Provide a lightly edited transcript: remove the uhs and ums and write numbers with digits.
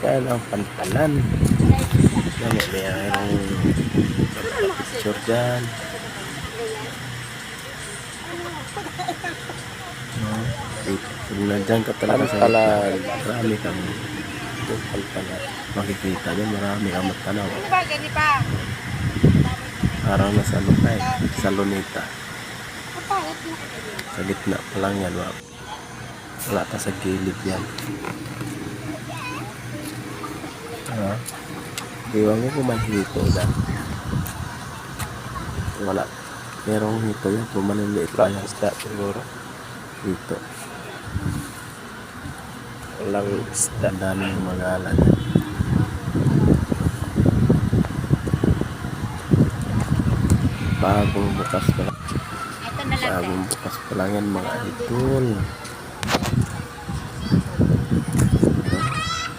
Yan ang pantalan. Yan, mayroong picture dyan. Kung nandyan ka talaga sa pantalan, marami kang makikita dyan, marami kang matanaw. Parang nasa Lukay, sa Lunita. Sa gitna pa lang yan, wala ka sa gilid yan. Iwan mo kung may hito dyan. Wala. Merong hito yan, kung maliliit pa yan. Isda siguro. Hito. Walang isda. Ang daming magalan. Bagong bukas pa lang. Bagong bukas pa lang yan mga idol.